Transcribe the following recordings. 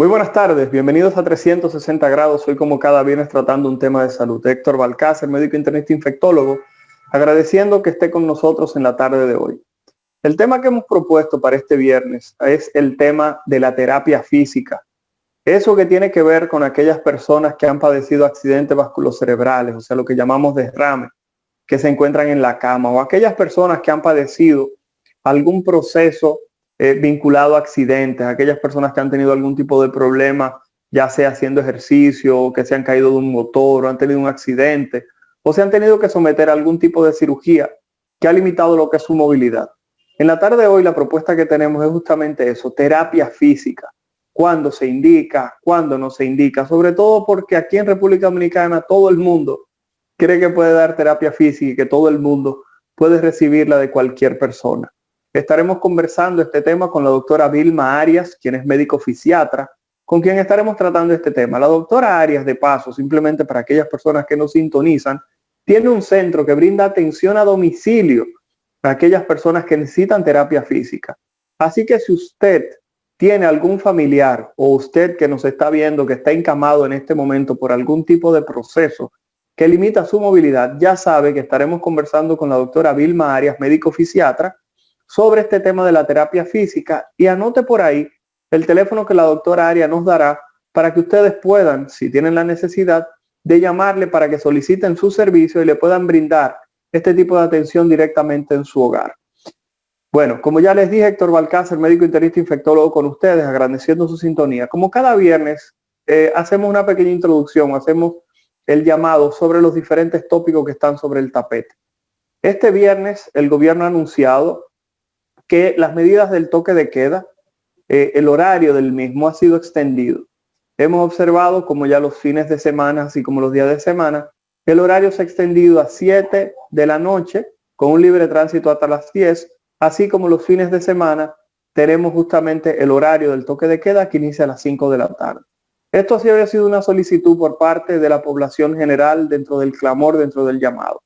Muy buenas tardes, bienvenidos a 360 grados. Hoy como cada viernes tratando un tema de salud. Héctor Balcácer, médico internista infectólogo, agradeciendo que esté con nosotros en la tarde de hoy. El tema que hemos propuesto para este viernes es el tema de la terapia física. Eso que tiene que ver con aquellas personas que han padecido accidentes vasculocerebrales, o sea, lo que llamamos derrame, que se encuentran en la cama, o aquellas personas que han padecido algún proceso vinculado a accidentes, aquellas personas que han tenido algún tipo de problema, ya sea haciendo ejercicio, o que se han caído de un motor, o han tenido un accidente, o se han tenido que someter a algún tipo de cirugía que ha limitado lo que es su movilidad. En la tarde de hoy la propuesta que tenemos es justamente eso, terapia física. Cuándo se indica, cuándo no se indica, sobre todo porque aquí en República Dominicana todo el mundo cree que puede dar terapia física y que todo el mundo puede recibirla de cualquier persona. Estaremos conversando este tema con la doctora Vilma Arias, quien es médico fisiatra, con quien estaremos tratando este tema. La doctora Arias, de paso, simplemente para aquellas personas que nos sintonizan, tiene un centro que brinda atención a domicilio a aquellas personas que necesitan terapia física. Así que si usted tiene algún familiar o usted que nos está viendo que está encamado en este momento por algún tipo de proceso que limita su movilidad, ya sabe que estaremos conversando con la doctora Vilma Arias, médico fisiatra, sobre este tema de la terapia física, y anote por ahí el teléfono que la doctora Arias nos dará para que ustedes puedan, si tienen la necesidad, de llamarle para que soliciten su servicio y le puedan brindar este tipo de atención directamente en su hogar. Bueno, como ya les dije, Héctor Balcácer, médico internista infectólogo con ustedes, agradeciendo su sintonía. Como cada viernes, hacemos una pequeña introducción, hacemos el llamado sobre los diferentes tópicos que están sobre el tapete. Este viernes el gobierno ha anunciado que las medidas del toque de queda, el horario del mismo ha sido extendido. Hemos observado como ya los fines de semana, así como los días de semana, el horario se ha extendido a 7 de la noche con un libre tránsito hasta las 10, así como los fines de semana tenemos justamente el horario del toque de queda que inicia a las 5 de la tarde. Esto sí había sido una solicitud por parte de la población general dentro del clamor, dentro del llamado.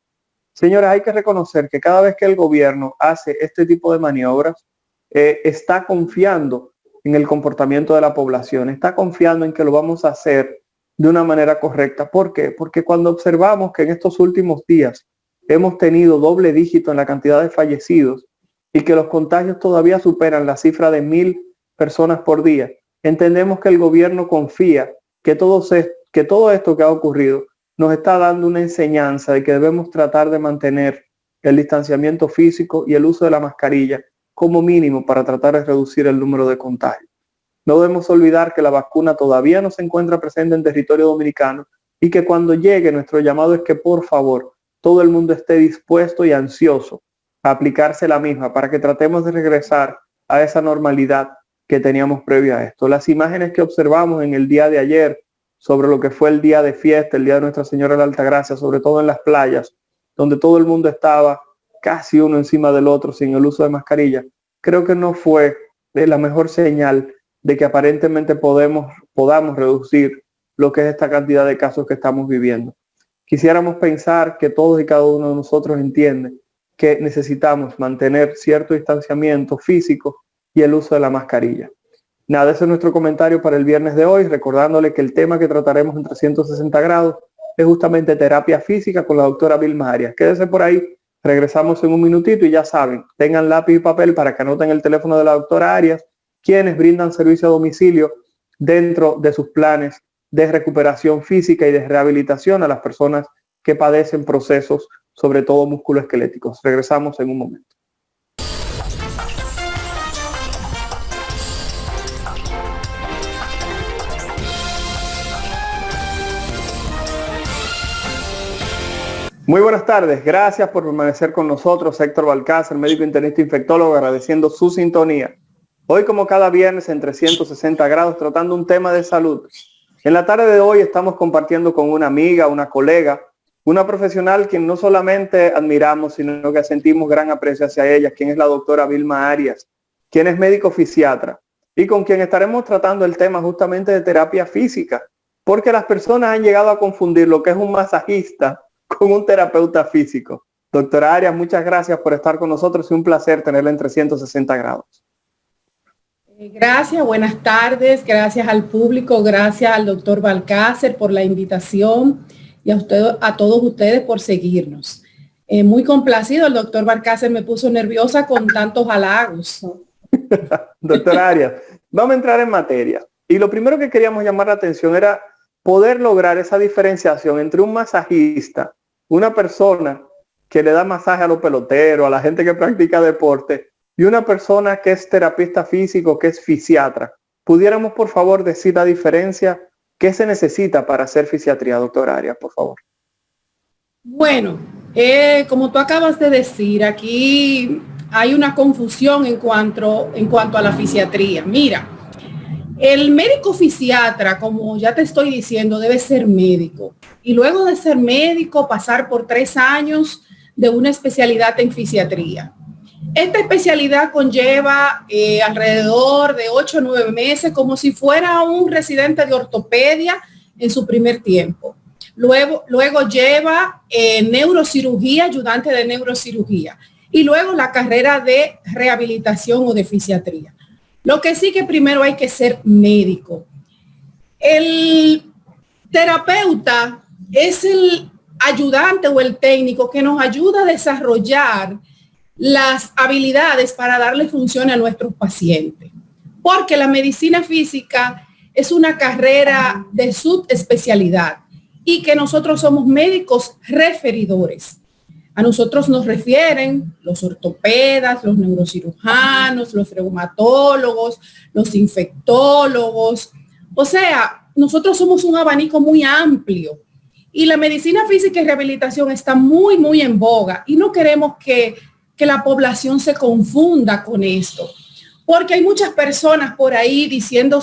Señores, hay que reconocer que cada vez que el gobierno hace este tipo de maniobras, está confiando en el comportamiento de la población, está confiando en que lo vamos a hacer de una manera correcta. ¿Por qué? Porque cuando observamos que en estos últimos días hemos tenido doble dígito en la cantidad de fallecidos y que los contagios todavía superan la cifra de 1,000 personas por día, entendemos que el gobierno confía que todo esto que ha ocurrido nos está dando una enseñanza de que debemos tratar de mantener el distanciamiento físico y el uso de la mascarilla como mínimo para tratar de reducir el número de contagios. No debemos olvidar que la vacuna todavía no se encuentra presente en territorio dominicano y que cuando llegue, nuestro llamado es que por favor todo el mundo esté dispuesto y ansioso a aplicarse la misma para que tratemos de regresar a esa normalidad que teníamos previo a esto. Las imágenes que observamos en el día de ayer sobre lo que fue el día de fiesta, el día de Nuestra Señora de la Altagracia, sobre todo en las playas, donde todo el mundo estaba casi uno encima del otro sin el uso de mascarilla, creo que no fue la mejor señal de que aparentemente podamos reducir lo que es esta cantidad de casos que estamos viviendo. Quisiéramos pensar que todos y cada uno de nosotros entiende que necesitamos mantener cierto distanciamiento físico y el uso de la mascarilla. Nada, ese es nuestro comentario para el viernes de hoy, recordándole que el tema que trataremos en 360 grados es justamente terapia física con la doctora Vilma Arias. Quédese por ahí, regresamos en un minutito y ya saben, tengan lápiz y papel para que anoten el teléfono de la doctora Arias, quienes brindan servicio a domicilio dentro de sus planes de recuperación física y de rehabilitación a las personas que padecen procesos, sobre todo musculoesqueléticos. Regresamos en un momento. Muy buenas tardes, gracias por permanecer con nosotros, Héctor Balcácer, médico internista infectólogo, agradeciendo su sintonía. Hoy, como cada viernes, en 360 grados, tratando un tema de salud. En la tarde de hoy estamos compartiendo con una amiga, una colega, una profesional quien no solamente admiramos, sino que sentimos gran aprecio hacia ella, quien es la doctora Vilma Arias, quien es médico fisiatra y con quien estaremos tratando el tema justamente de terapia física, porque las personas han llegado a confundir lo que es un masajista con un terapeuta físico. Doctora Arias, muchas gracias por estar con nosotros y un placer tenerla en 360 grados. Gracias, buenas tardes, gracias al público, gracias al doctor Balcácer por la invitación y a todos ustedes por seguirnos. Muy complacido, el doctor Balcácer me puso nerviosa con tantos halagos. Doctora Arias, vamos a entrar en materia. Y lo primero que queríamos llamar la atención era poder lograr esa diferenciación entre un masajista, una persona que le da masaje a los peloteros, a la gente que practica deporte, y una persona que es terapista físico, que es fisiatra. ¿Pudiéramos, por favor, decir la diferencia? ¿Qué se necesita para hacer fisiatría, doctora Arias, por favor? Bueno, como tú acabas de decir, aquí hay una confusión en cuanto a la fisiatría. Mira, el médico fisiatra, como ya te estoy diciendo, debe ser médico. Y luego de ser médico, pasar por 3 años de una especialidad en fisiatría. Esta especialidad conlleva alrededor de 8 o 9 meses, como si fuera un residente de ortopedia en su primer tiempo. Luego lleva neurocirugía, ayudante de neurocirugía. Y luego la carrera de rehabilitación o de fisiatría. Lo que sí que primero hay que ser médico. El terapeuta es el ayudante o el técnico que nos ayuda a desarrollar las habilidades para darle función a nuestros pacientes. Porque la medicina física es una carrera de subespecialidad y que nosotros somos médicos referidores. A nosotros nos refieren los ortopedas, los neurocirujanos, los reumatólogos, los infectólogos. O sea, nosotros somos un abanico muy amplio y la medicina física y rehabilitación está muy, muy en boga y no queremos que la población se confunda con esto, porque hay muchas personas por ahí diciendo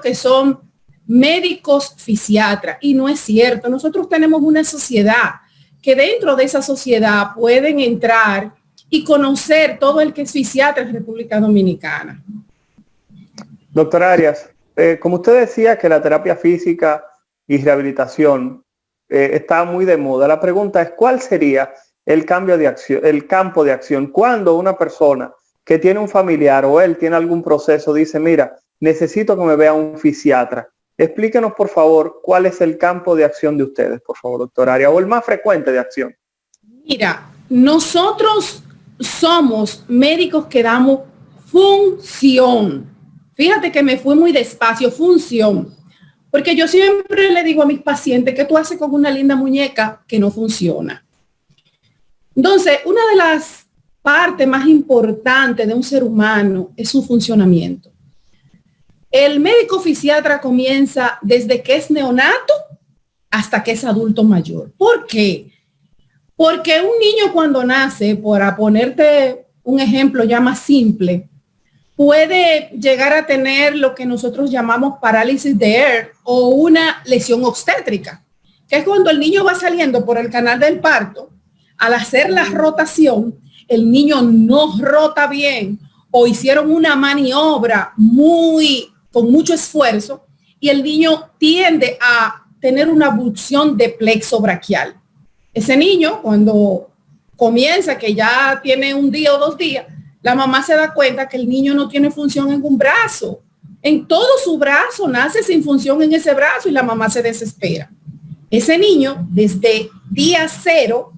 que son médicos fisiatras y no es cierto. Nosotros tenemos una sociedad que dentro de esa sociedad pueden entrar y conocer todo el que es fisiatra en República Dominicana. Doctora Arias, como usted decía que la terapia física y rehabilitación está muy de moda, la pregunta es ¿cuál sería el campo de acción cuando una persona que tiene un familiar o él tiene algún proceso dice, mira, necesito que me vea un fisiatra? Explíquenos, por favor, cuál es el campo de acción de ustedes, por favor, doctora Arias, o el más frecuente de acción. Mira, nosotros somos médicos que damos función. Fíjate que me fui muy despacio, función. Porque yo siempre le digo a mis pacientes que tú haces con una linda muñeca que no funciona. Entonces, una de las partes más importantes de un ser humano es su funcionamiento. El médico fisiatra comienza desde que es neonato hasta que es adulto mayor. ¿Por qué? Porque un niño cuando nace, para ponerte un ejemplo ya más simple, puede llegar a tener lo que nosotros llamamos parálisis de Ehlers o una lesión obstétrica, que es cuando el niño va saliendo por el canal del parto. Al hacer la rotación, el niño no rota bien o hicieron una maniobra con mucho esfuerzo y el niño tiende a tener una abducción de plexo braquial. Ese niño, cuando comienza, que ya tiene 1 día o 2 días, la mamá se da cuenta que el niño no tiene función en un brazo. En todo su brazo, nace sin función en ese brazo y la mamá se desespera. Ese niño, desde día 0,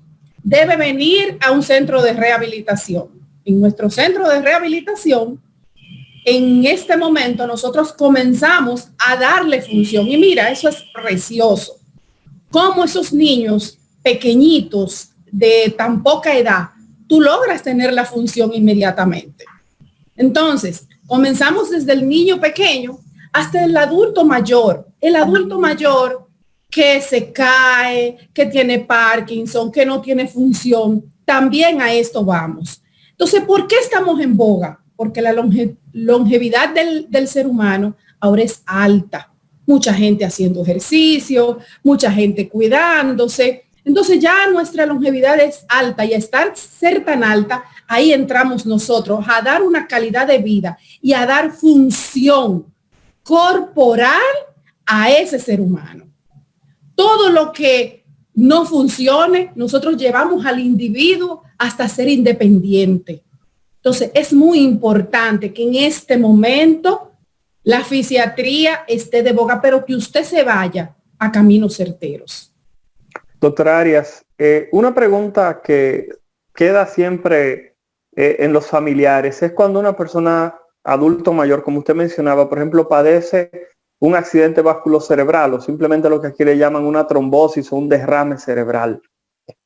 debe venir a un centro de rehabilitación. En nuestro centro de rehabilitación, en este momento nosotros comenzamos a darle función. Y mira, eso es precioso. Cómo esos niños pequeñitos de tan poca edad, tú logras tener la función inmediatamente. Entonces, comenzamos desde el niño pequeño hasta el adulto mayor. El adulto mayor que se cae, que tiene Parkinson, que no tiene función, también a esto vamos. Entonces, ¿por qué estamos en boga? Porque la longevidad del ser humano ahora es alta. Mucha gente haciendo ejercicio, mucha gente cuidándose. Entonces ya nuestra longevidad es alta y a ser tan alta, ahí entramos nosotros a dar una calidad de vida y a dar función corporal a ese ser humano. Todo lo que no funcione, nosotros llevamos al individuo hasta ser independiente. Entonces, es muy importante que en este momento la fisiatría esté de boga, pero que usted se vaya a caminos certeros. Doctora Arias, una pregunta que queda siempre en los familiares es cuando una persona adulto mayor, como usted mencionaba, por ejemplo, padece un accidente vasculocerebral o simplemente lo que aquí le llaman una trombosis o un derrame cerebral.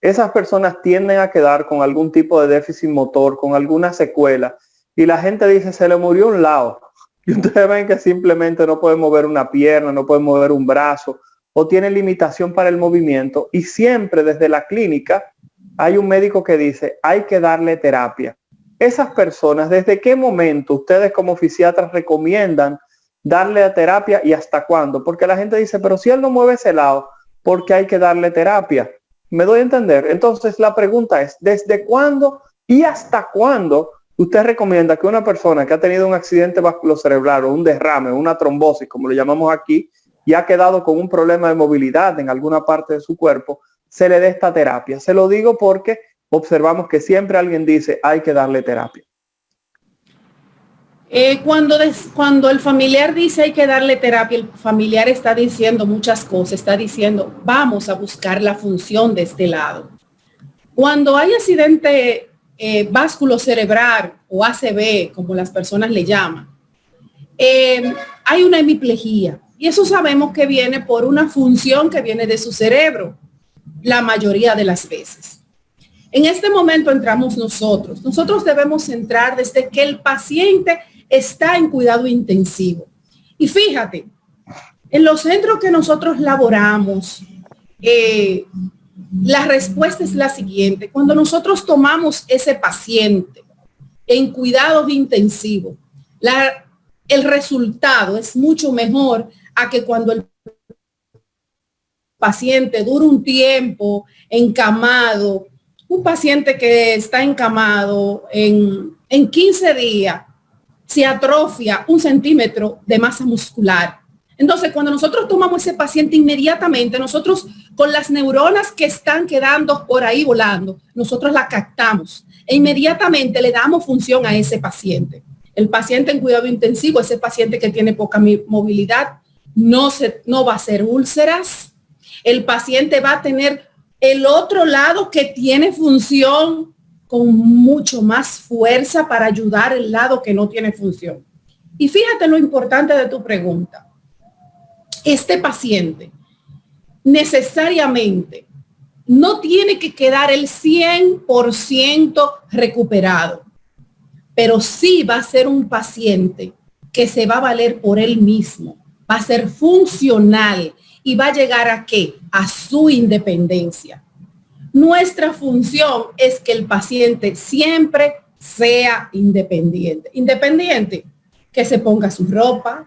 Esas personas tienden a quedar con algún tipo de déficit motor, con alguna secuela, y la gente dice, se le murió un lado. Y ustedes ven que simplemente no puede mover una pierna, no puede mover un brazo, o tiene limitación para el movimiento, y siempre desde la clínica hay un médico que dice, hay que darle terapia. Esas personas, ¿desde qué momento ustedes como fisiatras recomiendan darle la terapia y hasta cuándo? Porque la gente dice, pero si él no mueve ese lado, ¿por qué hay que darle terapia? ¿Me doy a entender? Entonces la pregunta es, ¿desde cuándo y hasta cuándo usted recomienda que una persona que ha tenido un accidente vasculocerebral o un derrame, una trombosis, como lo llamamos aquí, y ha quedado con un problema de movilidad en alguna parte de su cuerpo, se le dé esta terapia? Se lo digo porque observamos que siempre alguien dice, hay que darle terapia. Cuando el familiar dice hay que darle terapia, el familiar está diciendo muchas cosas, está diciendo vamos a buscar la función de este lado. Cuando hay accidente vasculocerebral o ACV, como las personas le llaman, hay una hemiplegia y eso sabemos que viene por una función que viene de su cerebro, la mayoría de las veces. En este momento entramos nosotros. Nosotros debemos entrar desde que el paciente está en cuidado intensivo. Y fíjate, en los centros que nosotros laboramos, la respuesta es la siguiente. Cuando nosotros tomamos ese paciente en cuidados intensivos, el resultado es mucho mejor a que cuando el paciente dura un tiempo encamado. Un paciente que está encamado en 15 días se atrofia 1 centímetro de masa muscular. Entonces, cuando nosotros tomamos ese paciente inmediatamente, nosotros con las neuronas que están quedando por ahí volando, nosotros la captamos e inmediatamente le damos función a ese paciente. El paciente en cuidado intensivo, ese paciente que tiene poca movilidad, no va a hacer úlceras. El paciente va a tener el otro lado que tiene función con mucho más fuerza para ayudar el lado que no tiene función. Y fíjate lo importante de tu pregunta. Este paciente necesariamente no tiene que quedar el 100% recuperado, pero sí va a ser un paciente que se va a valer por él mismo, va a ser funcional y va a llegar ¿a qué? A su independencia. Nuestra función es que el paciente siempre sea independiente. Independiente, que se ponga su ropa,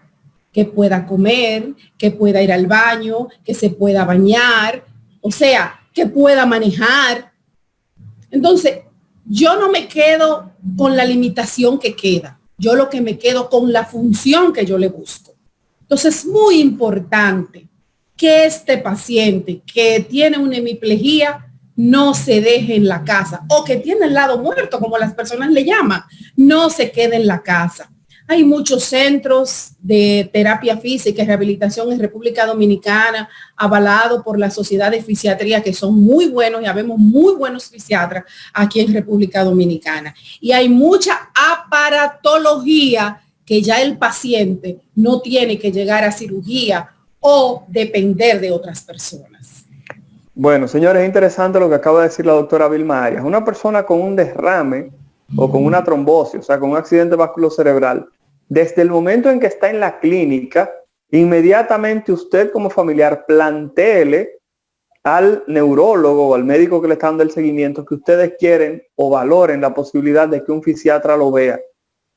que pueda comer, que pueda ir al baño, que se pueda bañar, o sea, que pueda manejar. Entonces, yo no me quedo con la limitación que queda. Yo lo que me quedo con la función que yo le busco. Entonces, es muy importante que este paciente que tiene una hemiplegia no se deje en la casa o que tiene el lado muerto, como las personas le llaman, no se quede en la casa. Hay muchos centros de terapia física y rehabilitación en República Dominicana, avalado por la Sociedad de Fisiatría, que son muy buenos y habemos muy buenos fisiatras aquí en República Dominicana. Y hay mucha aparatología que ya el paciente no tiene que llegar a cirugía o depender de otras personas. Bueno, señores, es interesante lo que acaba de decir la doctora Vilma Arias. Una persona con un derrame o con una trombosis, o sea, con un accidente vasculocerebral, desde el momento en que está en la clínica, inmediatamente usted como familiar plantéele al neurólogo o al médico que le está dando el seguimiento que ustedes quieren o valoren la posibilidad de que un fisiatra lo vea,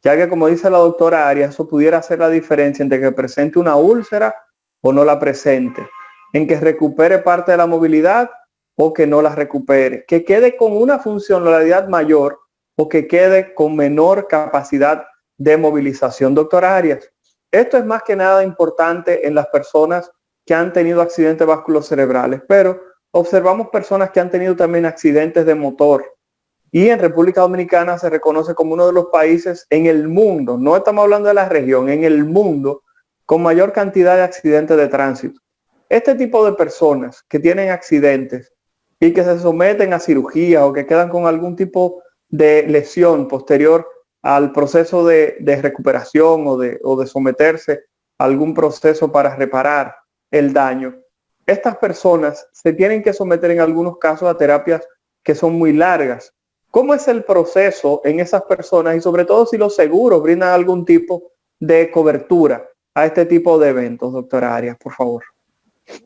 ya que como dice la doctora Arias, eso pudiera hacer la diferencia entre que presente una úlcera o no la presente, en que recupere parte de la movilidad o que no la recupere, que quede con una funcionalidad mayor o que quede con menor capacidad de movilización. Doctora Arias, esto es más que nada importante en las personas que han tenido accidentes vasculocerebrales, pero observamos personas que han tenido también accidentes de motor y en República Dominicana se reconoce como uno de los países en el mundo, no estamos hablando de la región, en el mundo, con mayor cantidad de accidentes de tránsito. Este tipo de personas que tienen accidentes y que se someten a cirugía o que quedan con algún tipo de lesión posterior al proceso de recuperación o de someterse a algún proceso para reparar el daño, estas personas se tienen que someter en algunos casos a terapias que son muy largas. ¿Cómo es el proceso en esas personas y sobre todo si los seguros brindan algún tipo de cobertura a este tipo de eventos, doctora Arias, por favor?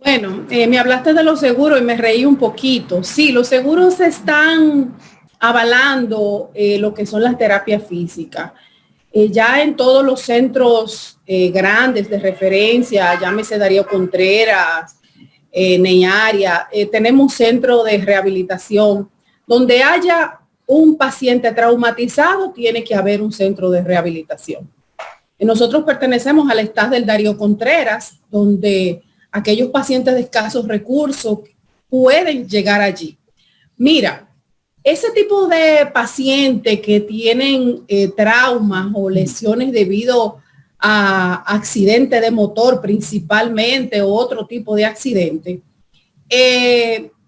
Bueno, me hablaste de los seguros y me reí un poquito. Sí, los seguros están avalando lo que son las terapias físicas. Ya en todos los centros grandes de referencia, llámese Darío Contreras, Neyaria, tenemos centro de rehabilitación. Donde haya un paciente traumatizado, tiene que haber un centro de rehabilitación. Nosotros pertenecemos al staff del Darío Contreras, donde aquellos pacientes de escasos recursos pueden llegar allí. Mira, ese tipo de pacientes que tienen traumas o lesiones debido a accidente de motor principalmente o otro tipo de accidente,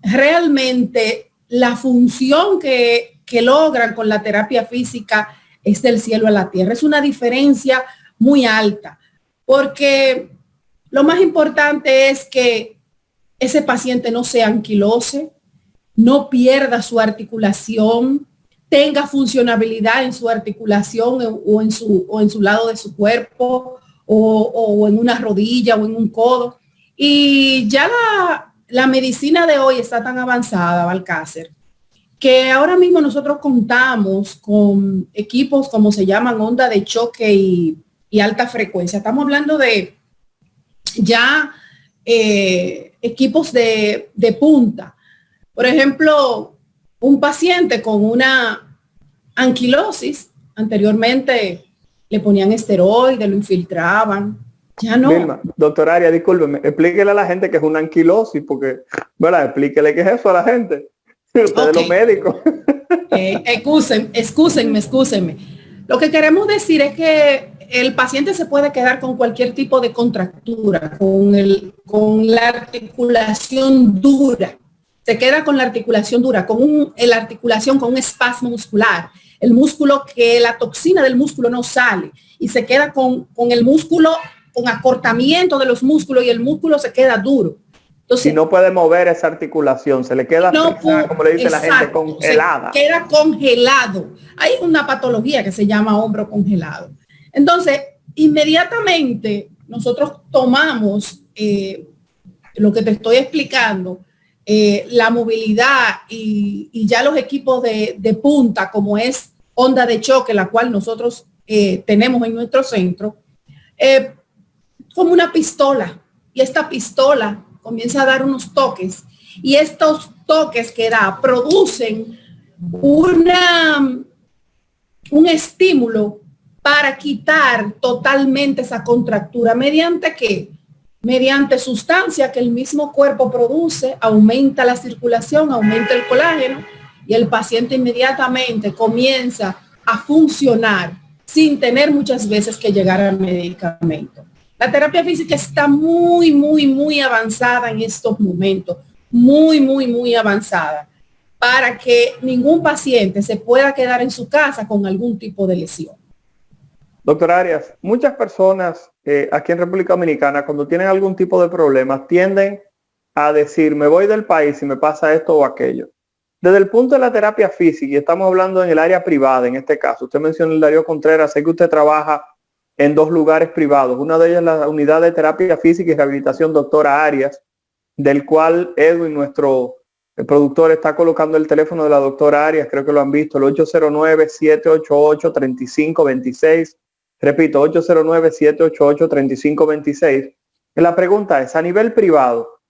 realmente la función que logran con la terapia física es del cielo a la tierra. Es una diferencia muy alta, porque lo más importante es que ese paciente no se anquilose, no pierda su articulación, tenga funcionabilidad en su articulación o en su lado de su cuerpo o en una rodilla o en un codo. Y ya la medicina de hoy está tan avanzada, Balcácer, que ahora mismo nosotros contamos con equipos como se llaman onda de choque y alta frecuencia. Estamos hablando de ya equipos de punta. Por ejemplo, un paciente con una anquilosis, anteriormente le ponían esteroides, lo infiltraban. Ya no. Vilma, doctora Arias, discúlpeme, explíquele a la gente que es una anquilosis, porque, ¿verdad? Explíquele qué es eso a la gente. Ustedes los médicos. Excúsenme. Lo que queremos decir es que el paciente se puede quedar con cualquier tipo de contractura, con la articulación dura. Se queda con la articulación dura, la articulación con un espasmo muscular. El músculo que la toxina del músculo no sale y se queda con el músculo, con acortamiento de los músculos y el músculo se queda duro. Entonces, y no puede mover esa articulación, se le queda, como le dice la gente, congelada. Se queda congelado. Hay una patología que se llama hombro congelado. Entonces, inmediatamente nosotros tomamos lo que te estoy explicando, la movilidad y ya los equipos de punta, como es onda de choque, la cual nosotros tenemos en nuestro centro, como una pistola. Y esta pistola comienza a dar unos toques y estos toques que da producen un estímulo para quitar totalmente esa contractura. ¿Mediante qué? Mediante sustancia que el mismo cuerpo produce, aumenta la circulación, aumenta el colágeno y el paciente inmediatamente comienza a funcionar sin tener muchas veces que llegar al medicamento. La terapia física está muy avanzada en estos momentos, muy avanzada, para que ningún paciente se pueda quedar en su casa con algún tipo de lesión. Doctora Arias, muchas personas aquí en República Dominicana, cuando tienen algún tipo de problema, tienden a decir, me voy del país y me pasa esto o aquello. Desde el punto de la terapia física, y estamos hablando en el área privada, en este caso, usted mencionó el Darío Contreras, sé que usted trabaja en 2 lugares privados. Una de ellas la unidad de terapia física y rehabilitación doctora Arias, del cual Edwin, nuestro productor, está colocando el teléfono de la doctora Arias, creo que lo han visto, el 809-788-3526. Repito, 809-788-3526. La pregunta es, a nivel privado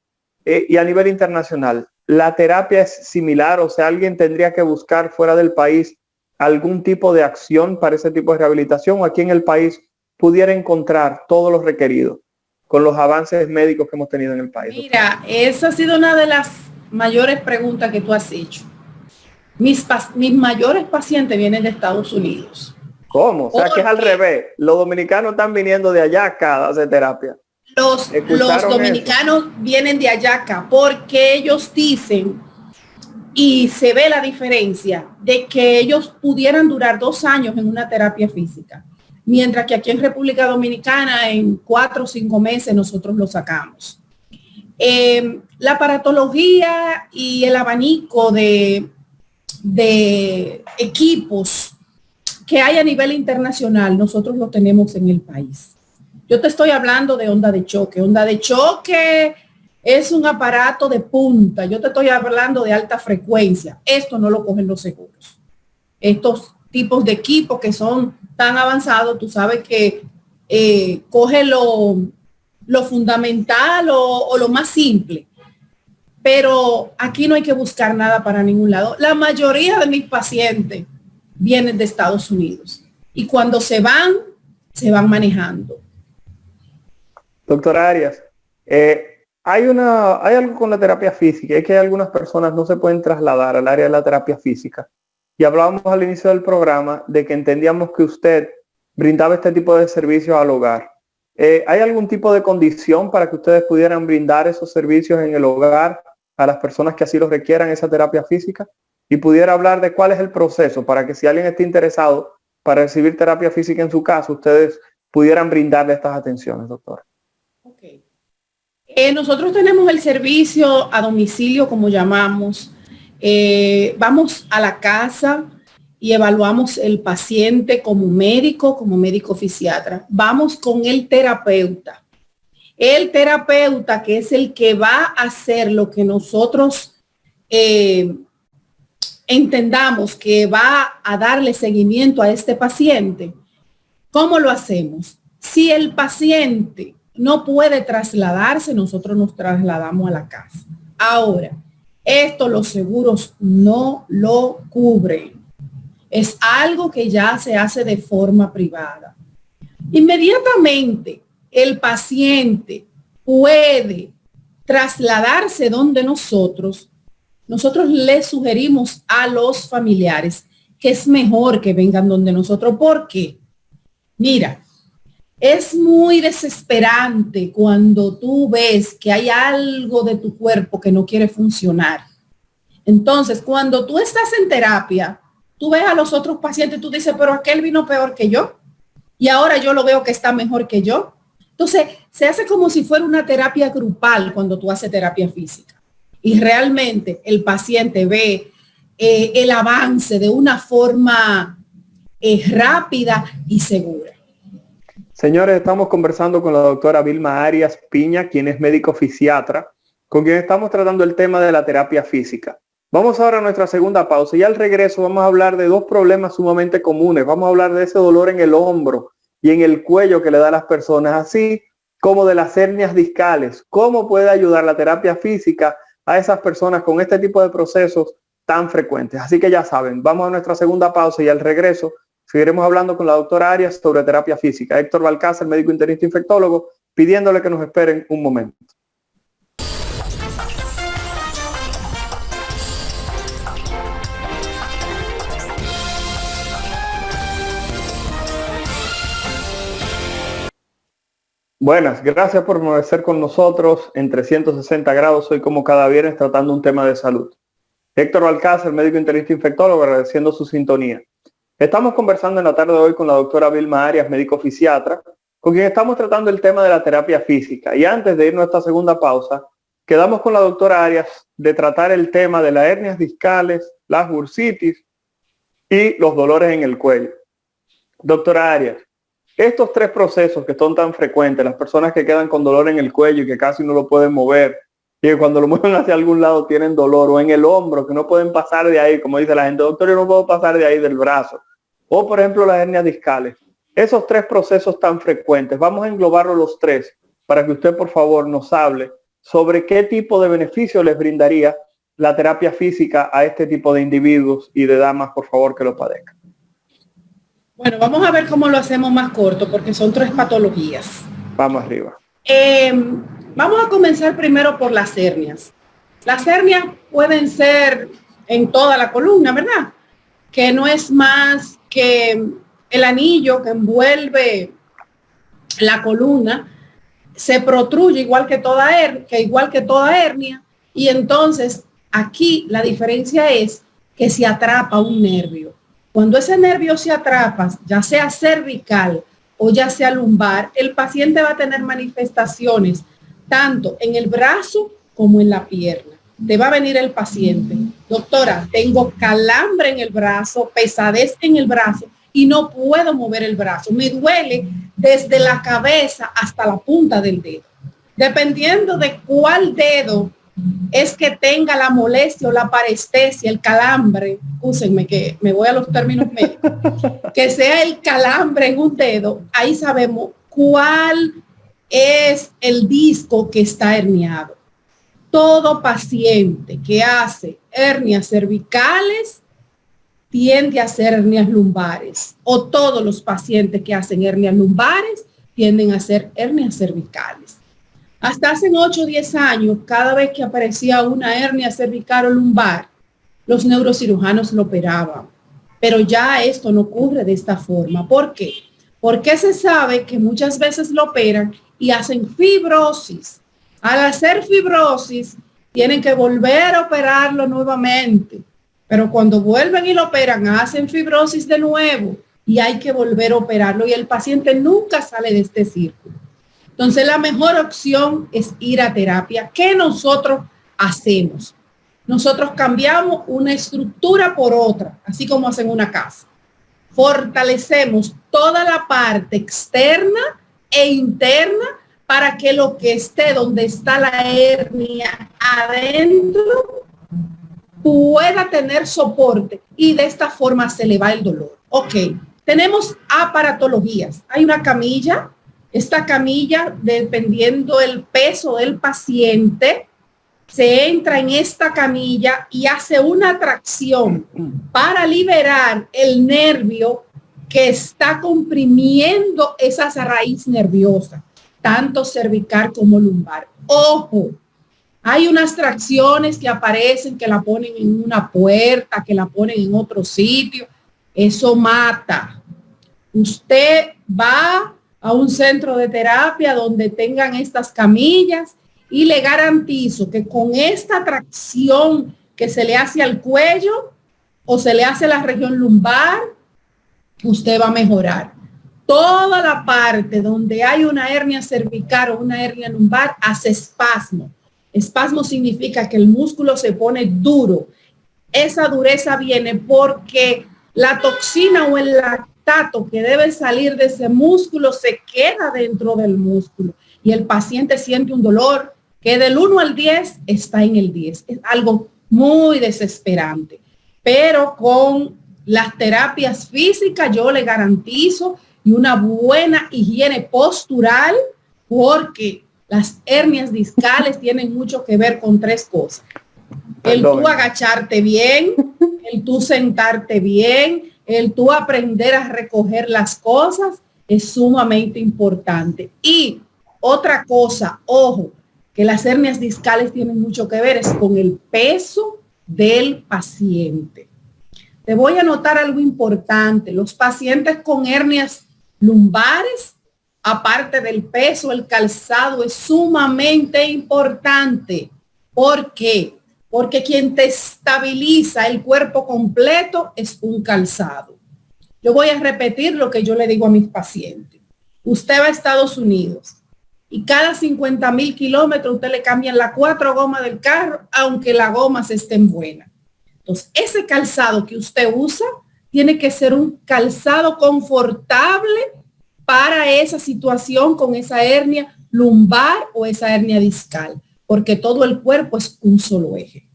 y a nivel internacional, ¿la terapia es similar? O sea, ¿alguien tendría que buscar fuera del país algún tipo de acción para ese tipo de rehabilitación o aquí en el país pudiera encontrar todo lo requerido con los avances médicos que hemos tenido en el país? Mira, esa ha sido una de las mayores preguntas que tú has hecho. Mis mayores pacientes vienen de Estados Unidos. ¿Cómo? O sea, que es al revés. Los dominicanos están viniendo de allá acá a hacer terapia. Los dominicanos vienen de allá acá porque ellos dicen, y se ve la diferencia, de que ellos pudieran durar 2 años en una terapia física, mientras que aquí en República Dominicana en 4 o 5 meses nosotros lo sacamos. La aparatología y el abanico de equipos que hay a nivel internacional, nosotros lo tenemos en el país. Yo te estoy hablando de onda de choque. Onda de choque es un aparato de punta. Yo te estoy hablando de alta frecuencia. Esto no lo cogen los seguros. Estos tipos de equipos que son tan avanzados, tú sabes que coge lo fundamental o lo más simple. Pero aquí no hay que buscar nada para ningún lado. La mayoría de mis pacientes vienen de Estados Unidos y cuando se van manejando. Doctora Arias, hay algo con la terapia física, es que algunas personas no se pueden trasladar al área de la terapia física. Y hablábamos al inicio del programa de que entendíamos que usted brindaba este tipo de servicios al hogar. ¿Hay algún tipo de condición para que ustedes pudieran brindar esos servicios en el hogar a las personas que así los requieran, esa terapia física? Y pudiera hablar de cuál es el proceso para que si alguien está interesado para recibir terapia física en su casa, ustedes pudieran brindarle estas atenciones, doctora. Okay. Nosotros tenemos el servicio a domicilio, como llamamos. Vamos a la casa y evaluamos el paciente como médico fisiatra. Vamos con el terapeuta. El terapeuta, que es el que va a hacer lo que nosotros entendamos que va a darle seguimiento a este paciente. ¿Cómo lo hacemos? Si el paciente no puede trasladarse, nosotros nos trasladamos a la casa. Ahora, esto los seguros no lo cubren. Es algo que ya se hace de forma privada. Inmediatamente el paciente puede trasladarse donde nosotros les sugerimos a los familiares que es mejor que vengan donde nosotros. ¿Por qué? Mira, es muy desesperante cuando tú ves que hay algo de tu cuerpo que no quiere funcionar. Entonces, cuando tú estás en terapia, tú ves a los otros pacientes y tú dices, pero aquel vino peor que yo y ahora yo lo veo que está mejor que yo. Entonces, se hace como si fuera una terapia grupal cuando tú haces terapia física. Y realmente el paciente ve el avance de una forma rápida y segura. Señores, estamos conversando con la doctora Vilma Arias Piña, quien es médico fisiatra, con quien estamos tratando el tema de la terapia física. Vamos ahora a nuestra segunda pausa y al regreso vamos a hablar de 2 problemas sumamente comunes. Vamos a hablar de ese dolor en el hombro y en el cuello que le da a las personas, así como de las hernias discales. ¿Cómo puede ayudar la terapia física a esas personas con este tipo de procesos tan frecuentes? Así que ya saben, vamos a nuestra segunda pausa y al regreso seguiremos hablando con la doctora Arias sobre terapia física. Héctor Balcázar, médico internista infectólogo, pidiéndole que nos esperen un momento. Buenas, gracias por permanecer con nosotros en 360 grados. Hoy como cada viernes tratando un tema de salud. Héctor Balcázar, médico internista infectólogo, agradeciendo su sintonía. Estamos conversando en la tarde de hoy con la doctora Vilma Arias, médico fisiatra, con quien estamos tratando el tema de la terapia física. Y antes de irnos a esta segunda pausa, quedamos con la doctora Arias de tratar el tema de las hernias discales, las bursitis y los dolores en el cuello. Doctora Arias, estos 3 procesos que son tan frecuentes, las personas que quedan con dolor en el cuello y que casi no lo pueden mover, y que cuando lo mueven hacia algún lado tienen dolor, o en el hombro, que no pueden pasar de ahí, como dice la gente, doctor, yo no puedo pasar de ahí del brazo, o por ejemplo las hernias discales. Esos 3 procesos tan frecuentes, vamos a englobarlos los 3 para que usted por favor nos hable sobre qué tipo de beneficio les brindaría la terapia física a este tipo de individuos y de damas, por favor, que lo padezcan. Bueno, vamos a ver cómo lo hacemos más corto, porque son 3 patologías. Vamos arriba. Vamos a comenzar primero por las hernias. Las hernias pueden ser en toda la columna, ¿verdad? Que no es más que el anillo que envuelve la columna se protruye igual que toda hernia, y entonces aquí la diferencia es que se atrapa un nervio. Cuando ese nervio se atrapa, ya sea cervical o ya sea lumbar, el paciente va a tener manifestaciones tanto en el brazo como en la pierna. Te va a venir el paciente: doctora, tengo calambre en el brazo, pesadez en el brazo y no puedo mover el brazo. Me duele desde la cabeza hasta la punta del dedo. Dependiendo de cuál dedo es que tenga la molestia o la parestesia, el calambre, úsenme que me voy a los términos médicos, que sea el calambre en un dedo, ahí sabemos cuál es el disco que está herniado. Todo paciente que hace hernias cervicales tiende a hacer hernias lumbares, o todos los pacientes que hacen hernias lumbares tienden a hacer hernias cervicales. Hasta hace 8 o 10 años, cada vez que aparecía una hernia cervical o lumbar, los neurocirujanos lo operaban. Pero ya esto no ocurre de esta forma. ¿Por qué? Porque se sabe que muchas veces lo operan y hacen fibrosis. Al hacer fibrosis, tienen que volver a operarlo nuevamente. Pero cuando vuelven y lo operan, hacen fibrosis de nuevo y hay que volver a operarlo. Y el paciente nunca sale de este círculo. Entonces, la mejor opción es ir a terapia. ¿Qué nosotros hacemos? Nosotros cambiamos una estructura por otra, así como hacen una casa. Fortalecemos toda la parte externa e interna para que lo que esté donde está la hernia adentro pueda tener soporte y de esta forma se le va el dolor. Ok, tenemos aparatologías. Hay una camilla. Esta camilla, dependiendo el peso del paciente, se entra en esta camilla y hace una tracción para liberar el nervio que está comprimiendo esa raíz nerviosa, tanto cervical como lumbar. Ojo, hay unas tracciones que aparecen, que la ponen en una puerta, que la ponen en otro sitio. Eso mata. Usted va a un centro de terapia donde tengan estas camillas y le garantizo que con esta tracción que se le hace al cuello o se le hace a la región lumbar, usted va a mejorar. Toda la parte donde hay una hernia cervical o una hernia lumbar hace espasmo. Espasmo significa que el músculo se pone duro. Esa dureza viene porque la toxina o el lactato que debe salir de ese músculo se queda dentro del músculo y el paciente siente un dolor que del 1 al 10 está en el 10. Es algo muy desesperante, pero con las terapias físicas yo le garantizo y una buena higiene postural, porque las hernias discales tienen mucho que ver con 3 cosas. El tú agacharte bien, el tú sentarte bien, el tú aprender a recoger las cosas es sumamente importante. Y otra cosa, ojo, que las hernias discales tienen mucho que ver es con el peso del paciente. Te voy a notar algo importante. Los pacientes con hernias lumbares, aparte del peso, el calzado es sumamente importante. ¿Por qué? Porque quien te estabiliza el cuerpo completo es un calzado. Yo voy a repetir lo que yo le digo a mis pacientes. Usted va a Estados Unidos y cada 50,000 kilómetros usted le cambian las 4 gomas del carro, aunque las gomas estén buenas. Entonces, ese calzado que usted usa tiene que ser un calzado confortable para esa situación con esa hernia lumbar o esa hernia discal, porque todo el cuerpo es un solo eje.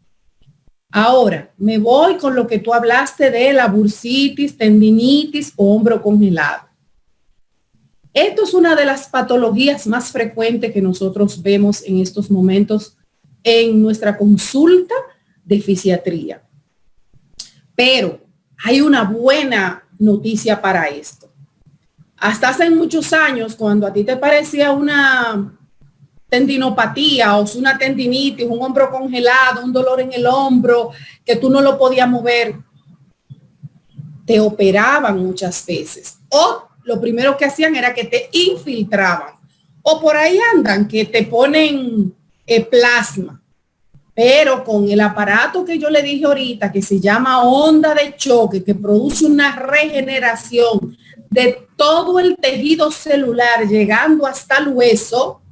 Ahora, me voy con lo que tú hablaste de la bursitis, tendinitis o hombro congelado. Esto es una de las patologías más frecuentes que nosotros vemos en estos momentos en nuestra consulta de fisiatría. Pero hay una buena noticia para esto. Hasta hace muchos años, cuando a ti te parecía una tendinopatía, o una tendinitis, un hombro congelado, un dolor en el hombro, que tú no lo podías mover, te operaban muchas veces. O lo primero que hacían era que te infiltraban. O por ahí andan, que te ponen plasma. Pero con el aparato que yo le dije ahorita, que se llama onda de choque, que produce una regeneración de todo el tejido celular, llegando hasta el hueso,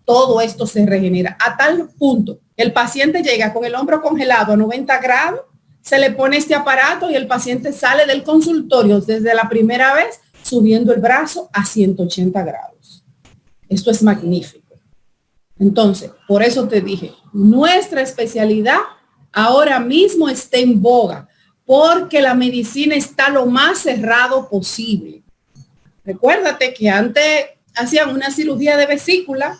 todo esto se regenera. A tal punto, el paciente llega con el hombro congelado a 90 grados, se le pone este aparato y el paciente sale del consultorio desde la primera vez subiendo el brazo a 180 grados. Esto es magnífico. Entonces, por eso te dije, nuestra especialidad ahora mismo está en boga, porque la medicina está lo más cerrado posible. Recuérdate que antes hacían una cirugía de vesícula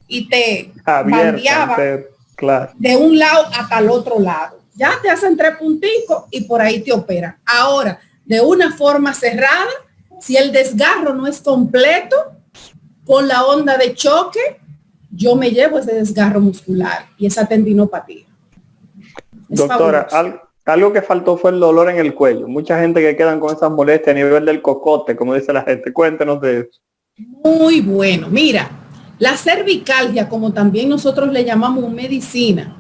y te bandeaban claro, de un lado hasta el otro lado. Ya te hacen 3 punticos y por ahí te operan. Ahora, de una forma cerrada, si el desgarro no es completo, con la onda de choque, yo me llevo ese desgarro muscular y esa tendinopatía. Doctora, algo que faltó fue el dolor en el cuello. Mucha gente que quedan con esas molestias a nivel del cocote, como dice la gente. Cuéntenos de eso. Muy bueno. Mira, la cervicalgia, como también nosotros le llamamos en medicina,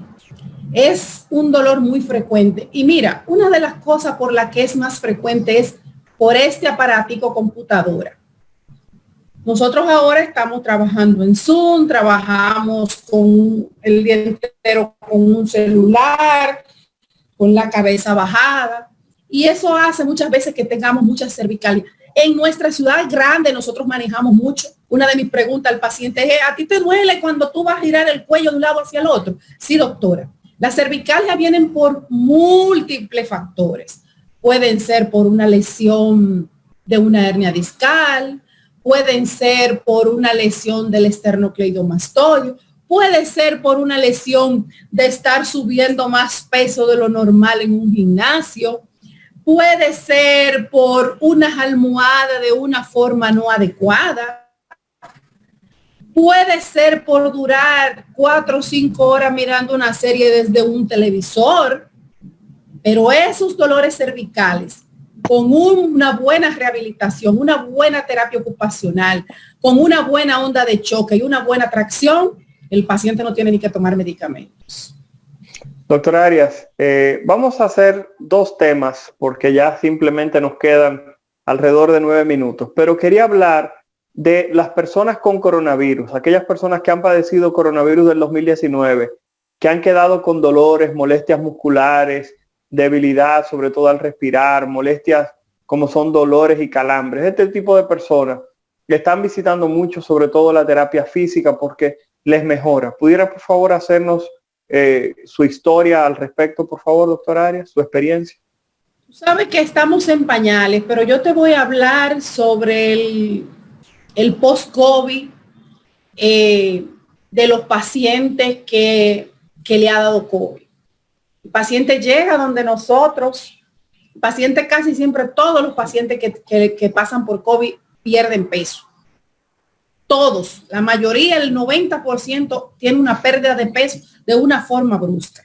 es un dolor muy frecuente. Y mira, una de las cosas por la que es más frecuente es por este aparatico computadora. Nosotros ahora estamos trabajando en Zoom, trabajamos con el día entero con un celular, con la cabeza bajada, y eso hace muchas veces que tengamos mucha cervicalgia. En nuestra ciudad grande nosotros manejamos mucho. Una de mis preguntas al paciente es, ¿a ti te duele cuando tú vas a girar el cuello de un lado hacia el otro? Sí, doctora. Las cervicalgias vienen por múltiples factores. Pueden ser por una lesión de una hernia discal, pueden ser por una lesión del esternocleidomastoideo, puede ser por una lesión de estar subiendo más peso de lo normal en un gimnasio, puede ser por una almohada de una forma no adecuada, puede ser por durar 4 o 5 horas mirando una serie desde un televisor, pero esos dolores cervicales, con una buena rehabilitación, una buena terapia ocupacional, con una buena onda de choque y una buena tracción, el paciente no tiene ni que tomar medicamentos. Doctora Arias, vamos a hacer 2 temas porque ya simplemente nos quedan alrededor de 9 minutos, pero quería hablar de las personas con coronavirus, aquellas personas que han padecido coronavirus del 2019, que han quedado con dolores, molestias musculares, debilidad, sobre todo al respirar, molestias como son dolores y calambres. Este tipo de personas que están visitando mucho, sobre todo la terapia física, porque les mejora. ¿Pudiera, por favor, hacernos su historia al respecto, por favor, doctora Arias, su experiencia? Tú sabes que estamos en pañales, pero yo te voy a hablar sobre el post-COVID de los pacientes que le ha dado COVID. El paciente llega donde nosotros, el paciente casi siempre, todos los pacientes que pasan por COVID pierden peso. Todos, la mayoría, el 90% tiene una pérdida de peso de una forma brusca.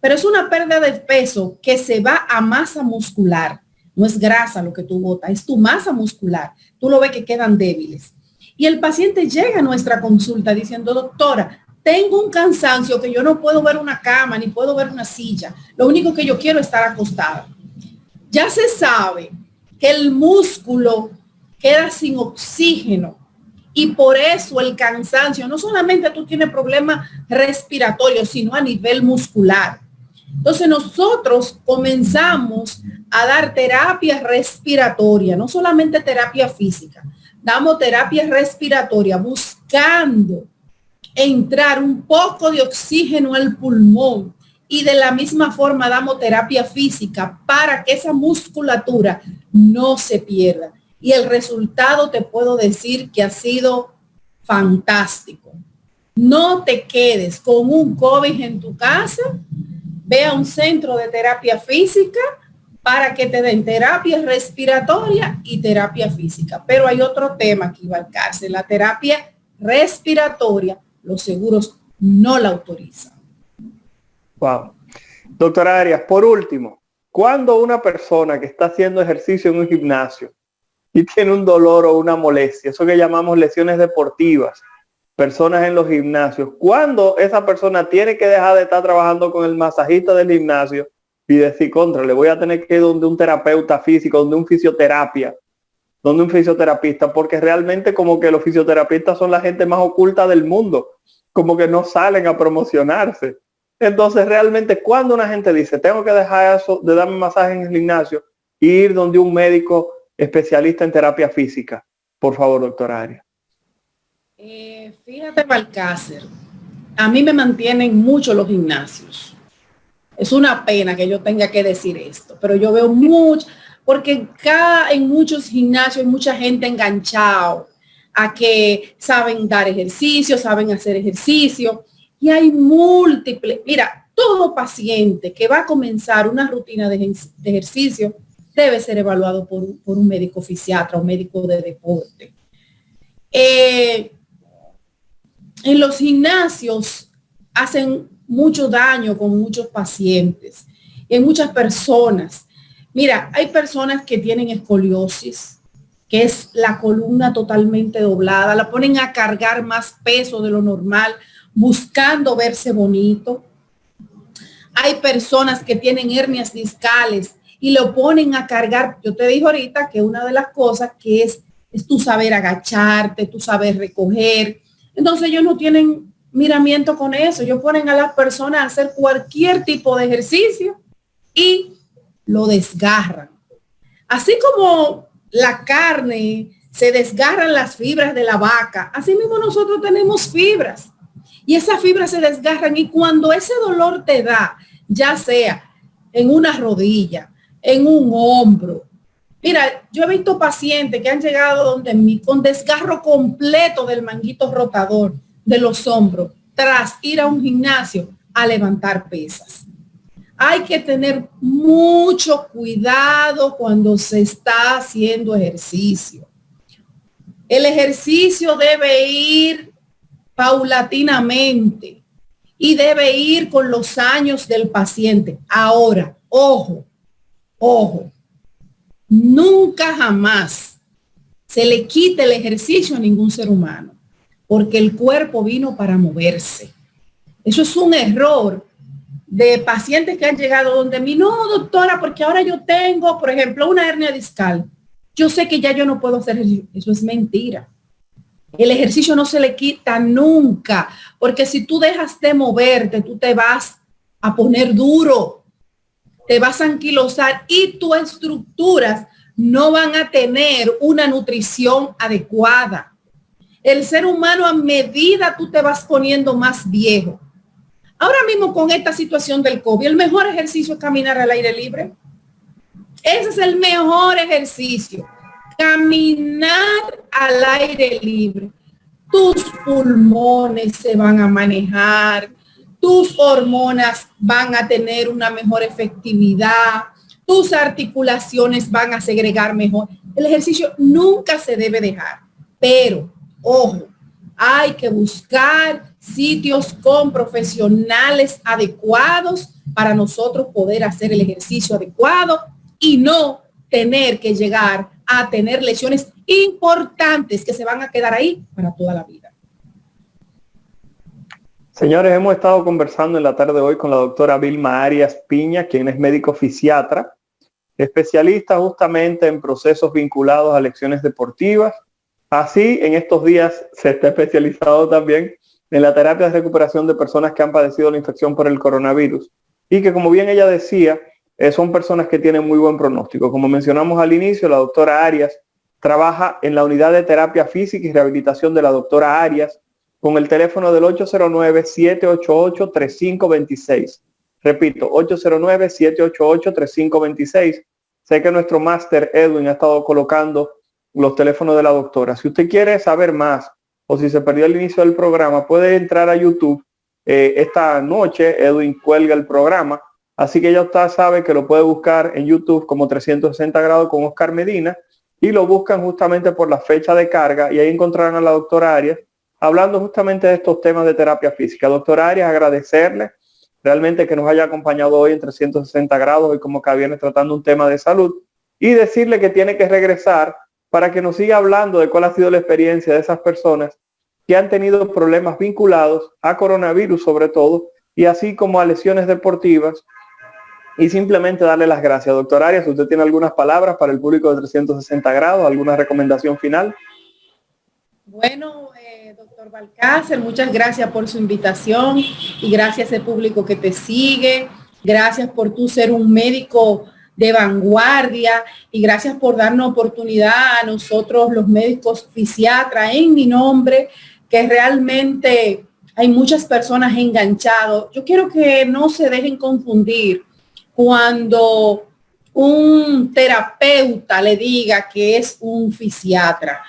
Pero es una pérdida de peso que se va a masa muscular. No es grasa lo que tú botas, es tu masa muscular. Tú lo ves que quedan débiles. Y el paciente llega a nuestra consulta diciendo, doctora, tengo un cansancio que yo no puedo ver una cama ni puedo ver una silla. Lo único que yo quiero es estar acostada. Ya se sabe que el músculo queda sin oxígeno y por eso el cansancio, no solamente tú tienes problemas respiratorios, sino a nivel muscular. Entonces nosotros comenzamos a dar terapia respiratoria, no solamente terapia física, damos terapia respiratoria buscando entrar un poco de oxígeno al pulmón y de la misma forma damos terapia física para que esa musculatura no se pierda. Y el resultado te puedo decir que ha sido fantástico. No te quedes con un COVID en tu casa, ve a un centro de terapia física para que te den terapia respiratoria y terapia física. Pero hay otro tema que iba al cárcel, la terapia respiratoria los seguros no la autorizan. Wow. Doctora Arias, por último, cuando una persona que está haciendo ejercicio en un gimnasio y tiene un dolor o una molestia, eso que llamamos lesiones deportivas, personas en los gimnasios, cuando esa persona tiene que dejar de estar trabajando con el masajista del gimnasio y decir, contra, le voy a tener que ir donde un terapeuta físico, donde un fisioterapista, porque realmente como que los fisioterapeutas son la gente más oculta del mundo, como que no salen a promocionarse. Entonces realmente cuando una gente dice, tengo que dejar eso de darme masaje en el gimnasio e ir donde un médico especialista en terapia física, por favor, doctora Arias. Fíjate, Balcácer, a mí me mantienen mucho los gimnasios. Es una pena que yo tenga que decir esto, pero yo veo mucho, porque en muchos gimnasios hay mucha gente enganchado a que saben dar ejercicio, saben hacer ejercicio, y hay múltiples. Mira, todo paciente que va a comenzar una rutina de ejercicio debe ser evaluado por un médico fisiatra o médico de deporte. En los gimnasios hacen mucho daño con muchos pacientes, en muchas personas. Mira, hay personas que tienen escoliosis, que es la columna totalmente doblada, la ponen a cargar más peso de lo normal, buscando verse bonito. Hay personas que tienen hernias discales y lo ponen a cargar. Yo te dije ahorita que una de las cosas que es tú saber agacharte, tú saber recoger. Entonces ellos no tienen miramiento con eso. Ellos ponen a las personas a hacer cualquier tipo de ejercicio y lo desgarran. Así como la carne se desgarran las fibras de la vaca, así mismo nosotros tenemos fibras y esas fibras se desgarran, y cuando ese dolor te da, ya sea en una rodilla, en un hombro. Mira, yo he visto pacientes que han llegado donde mí con desgarro completo del manguito rotador de los hombros tras ir a un gimnasio a levantar pesas. Hay que tener mucho cuidado cuando se está haciendo ejercicio. El ejercicio debe ir paulatinamente y debe ir con los años del paciente. Ahora, ojo, nunca jamás se le quite el ejercicio a ningún ser humano, porque el cuerpo vino para moverse. Eso es un error de pacientes que han llegado donde mí, no, doctora, porque ahora yo tengo, por ejemplo, una hernia discal. Yo sé que ya yo no puedo hacer ejercicio. Eso es mentira. El ejercicio no se le quita nunca, porque si tú dejas de moverte, tú te vas a poner duro, te vas a anquilosar y tus estructuras no van a tener una nutrición adecuada. El ser humano, a medida tú te vas poniendo más viejo. Ahora mismo con esta situación del COVID, el mejor ejercicio es caminar al aire libre. Ese es el mejor ejercicio. Caminar al aire libre. Tus pulmones se van a manejar, tus hormonas van a tener una mejor efectividad, tus articulaciones van a segregar mejor. El ejercicio nunca se debe dejar, pero, ojo, hay que buscar sitios con profesionales adecuados para nosotros poder hacer el ejercicio adecuado y no tener que llegar a tener lesiones importantes que se van a quedar ahí para toda la vida. Señores, hemos estado conversando en la tarde de hoy con la doctora Vilma Arias Piña, quien es médico fisiatra, especialista justamente en procesos vinculados a lesiones deportivas. Así, en estos días se está especializado también en la terapia de recuperación de personas que han padecido la infección por el coronavirus y que, como bien ella decía, son personas que tienen muy buen pronóstico. Como mencionamos al inicio, la doctora Arias trabaja en la unidad de terapia física y rehabilitación de la doctora Arias con el teléfono del 809-788-3526. Repito, 809-788-3526. Sé que nuestro máster Edwin ha estado colocando los teléfonos de la doctora. Si usted quiere saber más o si se perdió el inicio del programa, puede entrar a YouTube. Esta noche Edwin cuelga el programa, así que ya usted sabe que lo puede buscar en YouTube como 360 grados con Oscar Medina y lo buscan justamente por la fecha de carga y ahí encontrarán a la doctora Arias hablando justamente de estos temas de terapia física. Doctora Arias, agradecerle realmente que nos haya acompañado hoy en 360 grados y como cada viernes tratando un tema de salud, y decirle que tiene que regresar para que nos siga hablando de cuál ha sido la experiencia de esas personas que han tenido problemas vinculados a coronavirus sobre todo, y así como a lesiones deportivas, y simplemente darle las gracias. Doctor Arias, ¿usted tiene algunas palabras para el público de 360 grados? ¿Alguna recomendación final? Bueno, doctor Balcácer, muchas gracias por su invitación y gracias al público que te sigue. Gracias por tú ser un médico de vanguardia y gracias por darnos oportunidad a nosotros los médicos fisiatras en mi nombre, que realmente hay muchas personas enganchadas. Yo quiero que no se dejen confundir cuando un terapeuta le diga que es un fisiatra.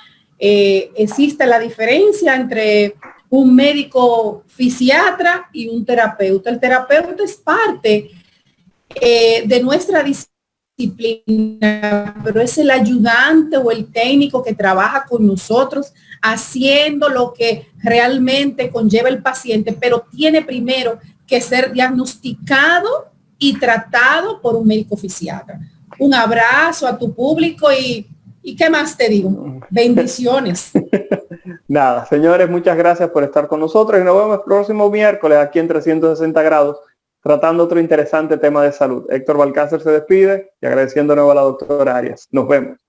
Existe la diferencia entre un médico fisiatra y un terapeuta. El terapeuta es parte de nuestra disciplina, pero es el ayudante o el técnico que trabaja con nosotros haciendo lo que realmente conlleva el paciente, pero tiene primero que ser diagnosticado y tratado por un médico fisiatra. Un abrazo a tu público y ¿qué más te digo? Bendiciones. Nada, señores, muchas gracias por estar con nosotros y nos vemos el próximo miércoles aquí en 360 grados tratando otro interesante tema de salud. Héctor Balcácer se despide y agradeciendo de nuevo a la doctora Arias. Nos vemos.